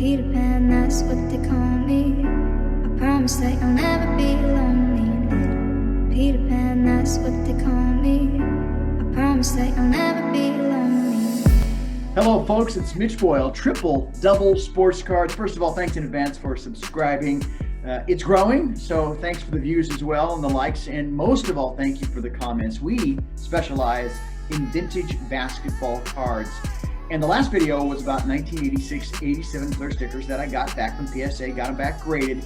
Peter Pan, that's what they call me. I promise that you'll never be lonely. Peter Pan, that's what they call me. I promise that you'll never be lonely. Hello folks, it's Mitch Boyle, Triple Double Sports Cards. First of all, thanks in advance for subscribing. It's growing, so thanks for the views as well and the likes, and most of all, thank you for the comments. We specialize in vintage basketball cards. And the last video was about 1986-87 clear stickers that I got back from PSA, got them back graded.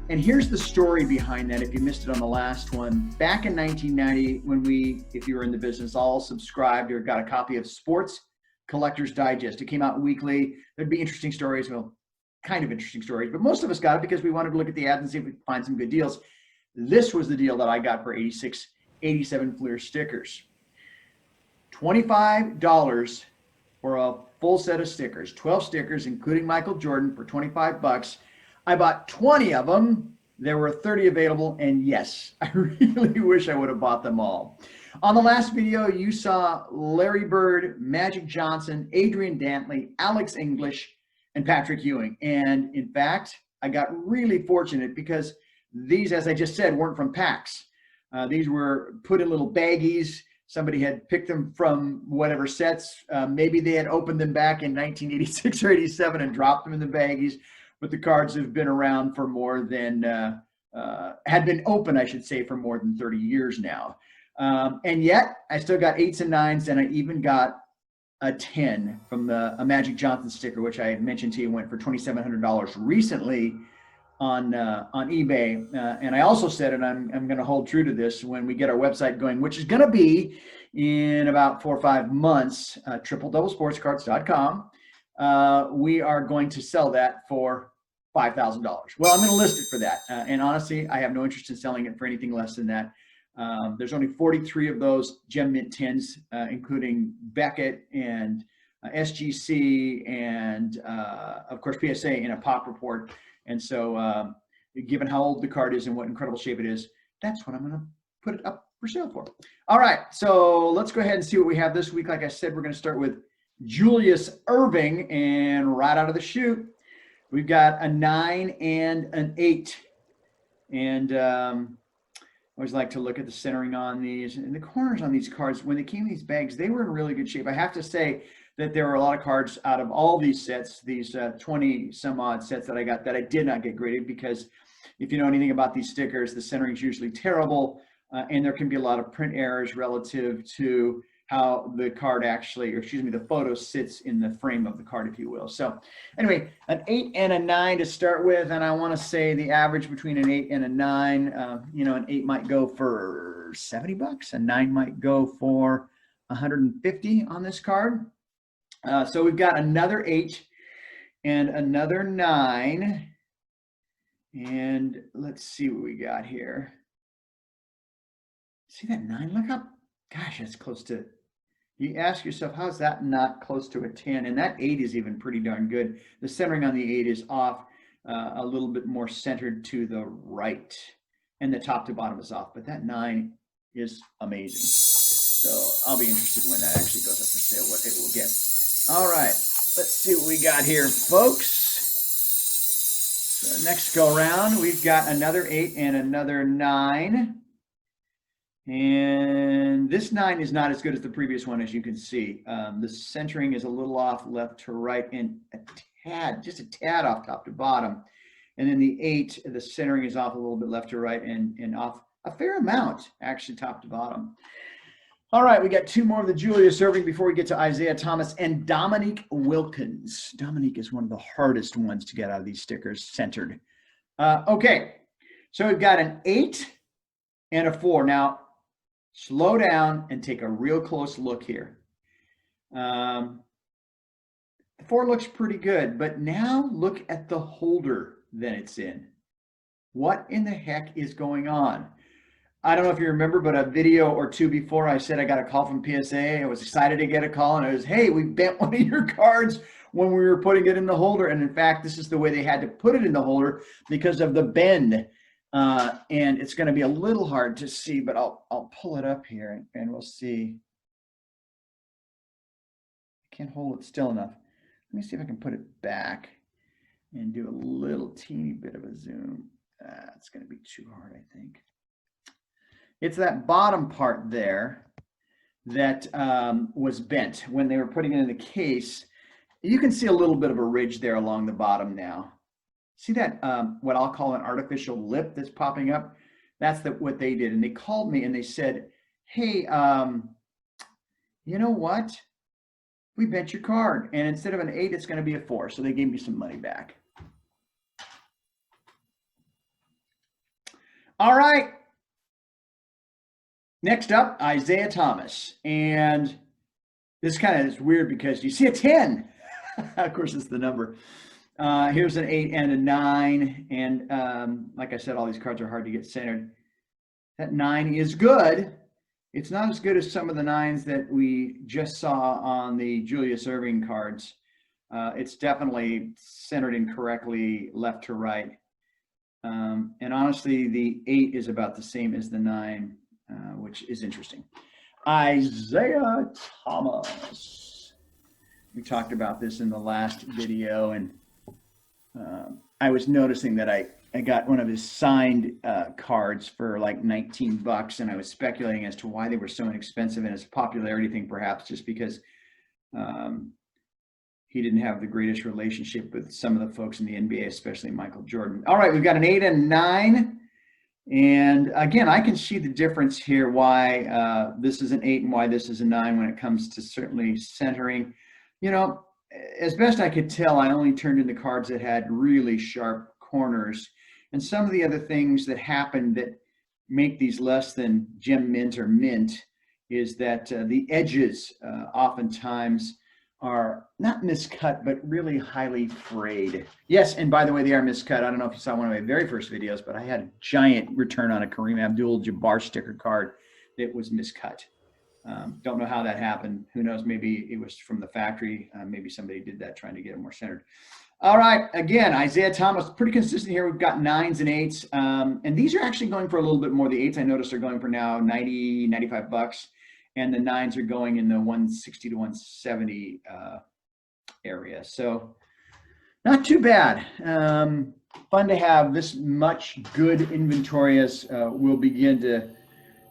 And here's the story behind that if you missed it on the last one. Back in 1990, when we, if you were in the business, all subscribed or got a copy of Sports Collector's Digest. It came out weekly. There'd be interesting stories, well, kind of interesting stories, but most of us got it because we wanted to look at the ads and see if we could find some good deals. This was the deal that I got for 86, 87 Fleer stickers. $25 for a full set of stickers, 12 stickers, including Michael Jordan for 25 bucks. I bought 20 of them. There were 30 available, and yes, I really wish I would have bought them all. On the last video, you saw Larry Bird, Magic Johnson, Adrian Dantley, Alex English, and Patrick Ewing. And in fact, I got really fortunate because these, as I just said, weren't from packs. These were put in little baggies. Somebody had picked them from whatever sets. Maybe they had opened them back in 1986 or 87 and dropped them in the baggies. But the cards have been around for more than, had been open, I should say, for more than 30 years now. And yet, I still got 8s and 9s, and I even got a 10 from a Magic Johnson sticker, which I mentioned to you went for $2,700 recently on eBay. And I also said, and I'm going to hold true to this when we get our website going, which is going to be in about 4 or 5 months, tripledouble-sports-cards.com. We are going to sell that for $5,000. Well, I'm going to list it for that. And honestly, I have no interest in selling it for anything less than that. There's only 43 of those Gem Mint 10s, including Beckett and SGC and, of course, PSA in a pop report. And so given how old the card is and what incredible shape it is, that's what I'm going to put it up for sale for. All right, so let's go ahead and see what we have this week. Like I said, we're going to start with Julius Irving, and right out of the chute, we've got a 9 and an 8. And I always like to look at the centering on these and the corners on these cards. When they came in these bags, they were in really good shape. I have to say that there were a lot of cards out of all these sets, these 20 some odd sets that I got, that I did not get graded, because if you know anything about these stickers, the centering is usually terrible, and there can be a lot of print errors relative to how the card actually, or excuse me, the photo sits in the frame of the card, if you will. So anyway, an 8 and a 9 to start with, and I want to say the average between an 8 and a 9, you know, an 8 might go for 70 bucks, a 9 might go for 150 on this card. So we've got another 8 and another 9, and let's see what we got here. See that 9? Look up. Gosh, that's close to, you ask yourself, how's that not close to a 10? And that 8 is even pretty darn good. The centering on the 8 is off, a little bit more centered to the right, and the top to bottom is off, but that 9 is amazing. So I'll be interested when that actually goes up for sale, what it will get. All right, let's see what we got here, folks. So next go around, we've got another 8 and another 9. And this 9 is not as good as the previous one, as you can see. The centering is a little off left to right, and a tad, just a tad off top to bottom. And then the 8, the centering is off a little bit left to right, and off a fair amount, actually, top to bottom. All right, we got 2 more of the Julius Irving before we get to Isaiah Thomas and Dominic Wilkins. Dominic is one of the hardest ones to get out of these stickers centered. Okay, so we've got an 8 and a 4. Now, slow down and take a real close look here. The 4 looks pretty good, but now look at the holder that it's in. What in the heck is going on? I don't know if you remember, but a video or 2 before, I said I got a call from PSA. I was excited to get a call, and it was, hey, we bent one of your cards when we were putting it in the holder. And in fact, this is the way they had to put it in the holder because of the bend. And it's going to be a little hard to see, but I'll pull it up here and we'll see. I can't hold it still enough. Let me see if I can put it back. and do a little teeny bit of a zoom. It's going to be too hard, I think. It's that bottom part there that was bent when they were putting it in the case. You can see a little bit of a ridge there along the bottom now. See that, what I'll call an artificial lip that's popping up? That's what they did. And they called me and they said, hey, you know what? We bent your card. And instead of an 8, it's going to be a 4. So they gave me some money back. All right. Next up, Isaiah Thomas. And this kind of is weird because you see a 10. Of course, it's the number. Here's an 8 and a 9. And like I said, all these cards are hard to get centered. That 9 is good. It's not as good as some of the 9s that we just saw on the Julius Irving cards. It's definitely centered incorrectly left to right. And honestly, the 8 is about the same as the 9, which is interesting. Isaiah Thomas. We talked about this in the last video, and I was noticing that I got one of his signed cards for like $19, and I was speculating as to why they were so inexpensive, and it's a popularity thing, perhaps just because he didn't have the greatest relationship with some of the folks in the NBA, especially Michael Jordan. All right, we've got an 8 and 9. And again, I can see the difference here, why this is an 8 and why this is a 9 when it comes to certainly centering. You know, as best I could tell, I only turned in the cards that had really sharp corners. And some of the other things that happen that make these less than gem mint or mint is that the edges oftentimes are not miscut, but really highly frayed. Yes, and by the way, they are miscut. I don't know if you saw one of my very first videos, but I had a giant return on a Kareem Abdul-Jabbar sticker card that was miscut. Don't know how that happened. Who knows? Maybe it was from the factory. Maybe somebody did that trying to get it more centered. All right, again, Isaiah Thomas, pretty consistent here. We've got 9s and 8s. And these are actually going for a little bit more. The 8s I noticed are going for now $90, $95. And the 9s are going in the 160 to 170 area. So not too bad. Fun to have this much good inventory as we'll begin to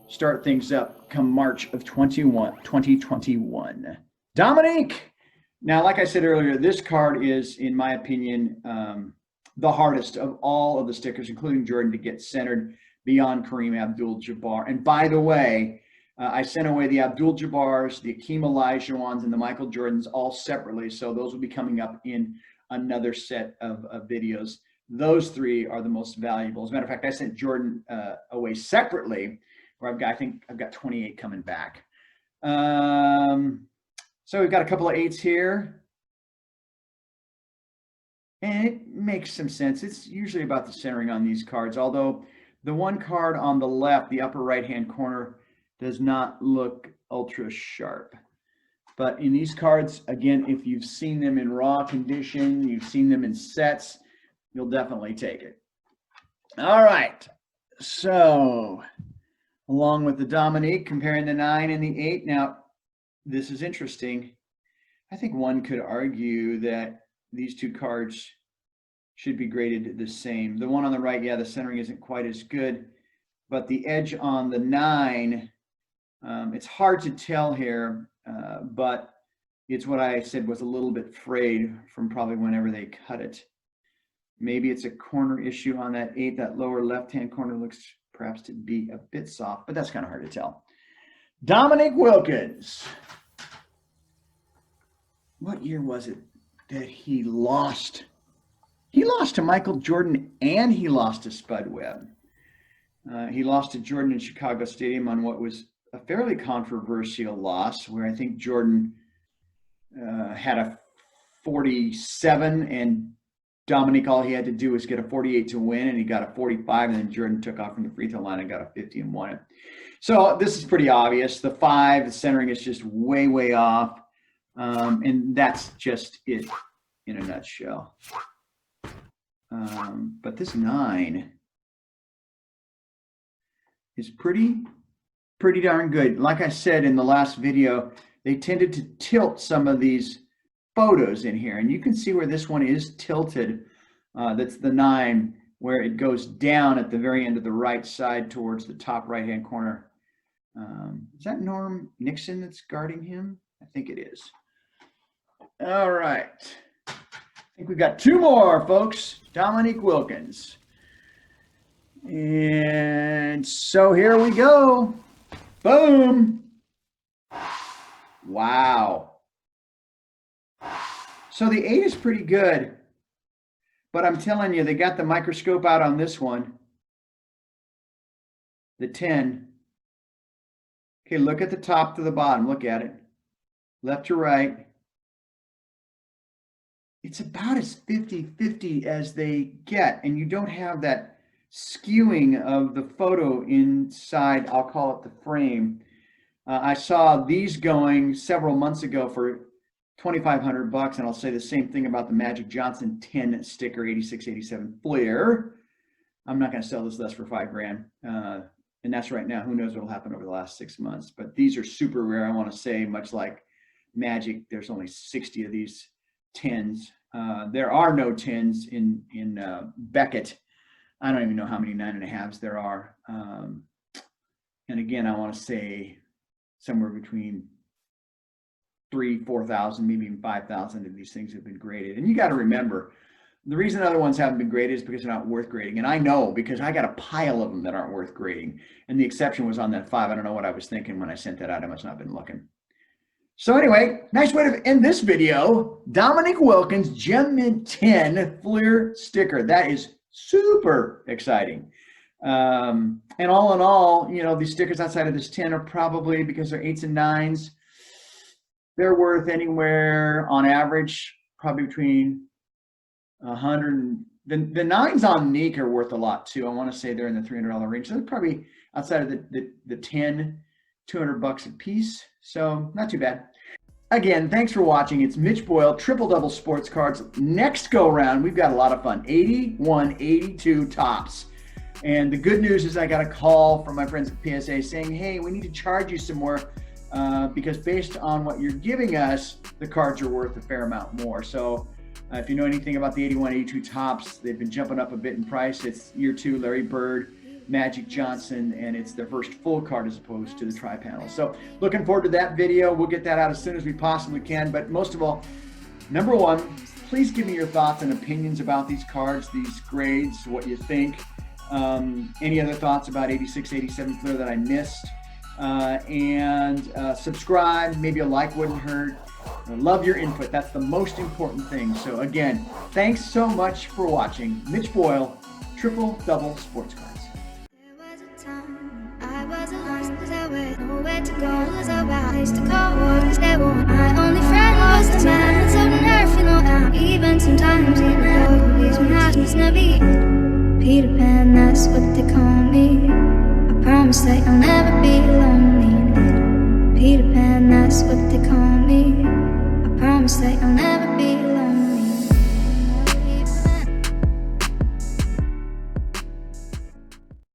start things up come March of 2021. Dominique. Now, like I said earlier, this card is, in my opinion, the hardest of all of the stickers, including Jordan, to get centered beyond Kareem Abdul-Jabbar. And by the way, I sent away the Abdul-Jabbars, the Akeem Olajuwons, and the Michael Jordans all separately. So those will be coming up in another set of videos. Those 3 are the most valuable. As a matter of fact, I sent Jordan away separately, where I think I've got 28 coming back. So we've got a couple of 8s here. And it makes some sense. It's usually about the centering on these cards, although the one card on the left, the upper right-hand corner, does not look ultra sharp. But in these cards, again, if you've seen them in raw condition, you've seen them in sets, you'll definitely take it. All right. So along with the Dominique, comparing the 9 and the 8. Now, this is interesting. I think one could argue that these 2 cards should be graded the same. The one on the right, yeah, the centering isn't quite as good, but the edge on the 9, it's hard to tell here, but it's what I said was a little bit frayed from probably whenever they cut it. Maybe it's a corner issue on that 8. That lower left-hand corner looks perhaps to be a bit soft, but that's kind of hard to tell. Dominic Wilkins. What year was it that he lost? He lost to Michael Jordan and he lost to Spud Webb. He lost to Jordan in Chicago Stadium on what was a fairly controversial loss, where I think Jordan had a 47 and Dominique, all he had to do was get a 48 to win, and he got a 45, and then Jordan took off from the free throw line and got a 50 and won it. So this is pretty obvious. The 5, the centering is just way, way off. And that's just it in a nutshell. But this 9 is pretty darn good. Like I said in the last video, they tended to tilt some of these photos in here, and you can see where this one is tilted That's the 9, where it goes down at the very end of the right side towards the top right-hand corner. Is that Norm Nixon that's guarding him? I think it is. All right. I think we've got 2 more, folks. Dominique Wilkins. And so here we go. Boom. Wow. So the 8 is pretty good, but I'm telling you, they got the microscope out on this one. The 10. Okay, look at the top to the bottom. Look at it. Left to right. It's about as 50-50 as they get, and you don't have that skewing of the photo inside, I'll call it the frame. I saw these going several months ago for $2,500, and I'll say the same thing about the Magic Johnson 10 sticker 86-87 Flair. I'm not going to sell this less for $5,000, and that's right now. Who knows what will happen over the last 6 months? But these are super rare. I want to say, much like Magic, there's only 60 of these 10s. There are no 10s in Beckett. I don't even know how many 9.5s there are. And again, I want to say somewhere between 3,000, 4,000, maybe even 5,000 of these things have been graded. And you got to remember, the reason other ones haven't been graded is because they're not worth grading. And I know, because I got a pile of them that aren't worth grading. And the exception was on that 5. I don't know what I was thinking when I sent that out. I must not have been looking. So anyway, nice way to end this video. Dominic Wilkins Gem Mint 10 Fleer sticker. That is super exciting. And all in all, you know, these stickers outside of this 10 are probably, because they're 8s and 9s, they're worth anywhere on average, probably between 100 and the 9s on Neek are worth a lot too. I want to say they're in the $300 range. So they're probably outside of the 10, $200 a piece. So not too bad. Again, thanks for watching. It's Mitch Boyle, Triple Double Sports Cards. Next go round, we've got a lot of fun. 81, 82 tops. And the good news is I got a call from my friends at PSA saying, hey, we need to charge you some more because based on what you're giving us, the cards are worth a fair amount more. So if you know anything about the 81, 82 tops, they've been jumping up a bit in price. It's year 2, Larry Bird, Magic Johnson, and it's their first full card as opposed to the tri-panel. So looking forward to that video. We'll get that out as soon as we possibly can. But most of all, number 1, please give me your thoughts and opinions about these cards, these grades, what you think. Any other thoughts about 86, 87 Flair that I missed? And subscribe, maybe a like wouldn't hurt. I love your input. That's the most important thing. So again, thanks so much for watching. Mitch Boyle, Triple Double Sports Cards. There was a time I was lost because I went nowhere to go. Was about place to call because they were my only friend. Was the man that's on earth, you know. And even sometimes in the always when I was never Peter Pan, that's what they call me. I promise that you'll never be lonely. Peter Pan, that's what they call me. I promise that you'll